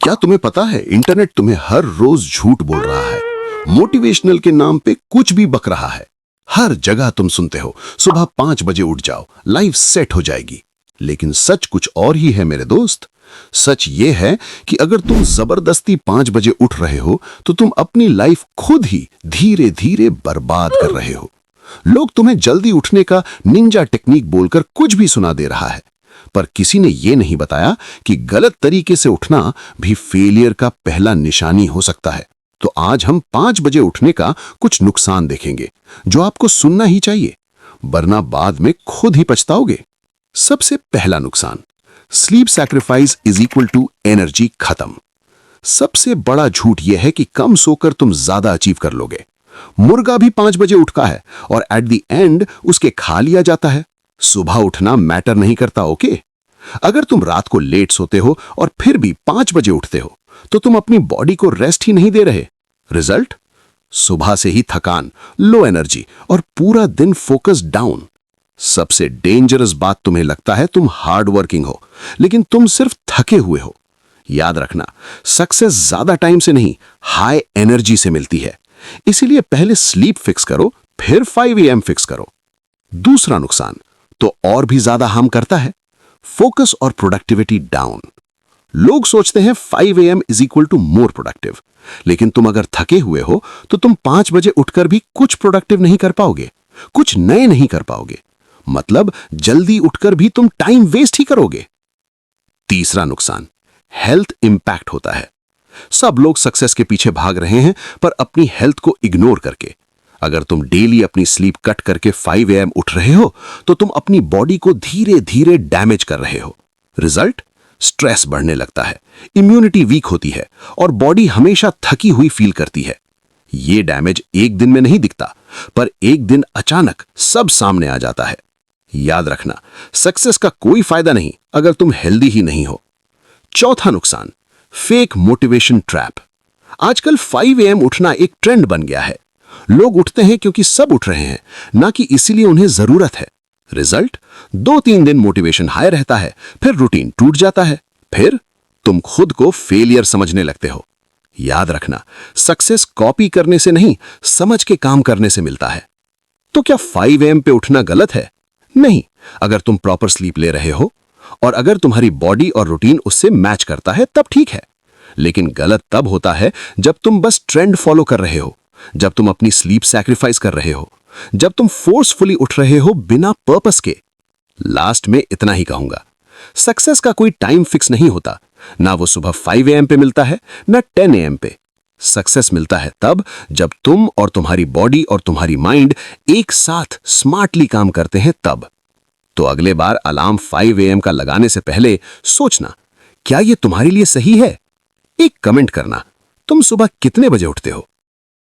क्या तुम्हें पता है इंटरनेट तुम्हें हर रोज झूठ बोल रहा है, मोटिवेशनल के नाम पे कुछ भी बक रहा है। हर जगह तुम सुनते हो सुबह 5 बजे उठ जाओ, लाइफ सेट हो जाएगी। लेकिन सच कुछ और ही है मेरे दोस्त। सच ये है कि अगर तुम जबरदस्ती 5 बजे उठ रहे हो तो तुम अपनी लाइफ खुद ही धीरे धीरे बर्बाद कर रहे हो। लोग तुम्हें जल्दी उठने का निंजा टेक्निक बोलकर कुछ भी सुना दे रहा है, पर किसी ने यह नहीं बताया कि गलत तरीके से उठना भी फेलियर का पहला निशानी हो सकता है। तो आज हम 5 बजे उठने का कुछ नुकसान देखेंगे जो आपको सुनना ही चाहिए, वरना बाद में खुद ही पछताओगे। सबसे पहला नुकसान, sleep sacrifice is equal to energy खत्म। सबसे बड़ा झूठ यह है कि कम सोकर तुम ज्यादा अचीव कर लोगे। मुर्गा भी 5 बजे उठता है और एट द एंड उसके खा लिया जाता है। सुबह उठना मैटर नहीं करता, ओके? अगर तुम रात को लेट सोते हो और फिर भी 5 बजे उठते हो तो तुम अपनी बॉडी को रेस्ट ही नहीं दे रहे। रिजल्ट, सुबह से ही थकान, लो एनर्जी और पूरा दिन फोकस डाउन। सबसे डेंजरस बात, तुम्हें लगता है तुम हार्ड वर्किंग हो, लेकिन तुम सिर्फ थके हुए हो। याद रखना, सक्सेस ज्यादा टाइम से नहीं, हाई एनर्जी से मिलती है। इसीलिए पहले स्लीप फिक्स करो, फिर 5 AM फिक्स करो। दूसरा नुकसान तो और भी ज्यादा हार्म करता है, फोकस और प्रोडक्टिविटी डाउन। लोग सोचते हैं 5 AM is equal to more productive, लेकिन तुम अगर थके हुए हो तो तुम 5 बजे उठकर भी कुछ प्रोडक्टिव नहीं कर पाओगे, कुछ नए नहीं कर पाओगे। मतलब जल्दी उठकर भी तुम टाइम वेस्ट ही करोगे। तीसरा नुकसान, हेल्थ इंपैक्ट होता है। सब लोग सक्सेस के पीछे भाग रहे हैं, पर अपनी हेल्थ को इग्नोर करके। अगर तुम डेली अपनी स्लीप कट करके 5 AM उठ रहे हो तो तुम अपनी बॉडी को धीरे धीरे डैमेज कर रहे हो। रिजल्ट, स्ट्रेस बढ़ने लगता है, इम्यूनिटी वीक होती है और बॉडी हमेशा थकी हुई फील करती है। यह डैमेज एक दिन में नहीं दिखता, पर एक दिन अचानक सब सामने आ जाता है। याद रखना, सक्सेस का कोई फायदा नहीं अगर तुम हेल्दी ही नहीं हो। चौथा नुकसान, फेक मोटिवेशन ट्रैप। आजकल 5 AM उठना एक ट्रेंड बन गया है। लोग उठते हैं क्योंकि सब उठ रहे हैं, ना कि इसीलिए उन्हें जरूरत है। रिजल्ट, 2-3 दिन मोटिवेशन हाई रहता है, फिर रूटीन टूट जाता है, फिर तुम खुद को फेलियर समझने लगते हो। याद रखना, सक्सेस कॉपी करने से नहीं, समझ के काम करने से मिलता है। तो क्या 5 AM पे उठना गलत है? नहीं, अगर तुम प्रॉपर स्लीप ले रहे हो और अगर तुम्हारी बॉडी और रूटीन उससे मैच करता है तब ठीक है। लेकिन गलत तब होता है जब तुम बस ट्रेंड फॉलो कर रहे हो, जब तुम अपनी स्लीप सैक्रिफाइस कर रहे हो, जब तुम फोर्सफुली उठ रहे हो बिना पर्पस के। लास्ट में इतना ही कहूंगा, सक्सेस का कोई टाइम फिक्स नहीं होता। ना वो सुबह 5 AM पे मिलता है, ना 10 AM पे। सक्सेस मिलता है तब जब तुम और तुम्हारी बॉडी और तुम्हारी माइंड एक साथ स्मार्टली काम करते हैं तब। तो अगले बार अलार्म 5 AM का लगाने से पहले सोचना, क्या ये तुम्हारे लिए सही है? एक कमेंट करना, तुम सुबह कितने बजे उठते हो?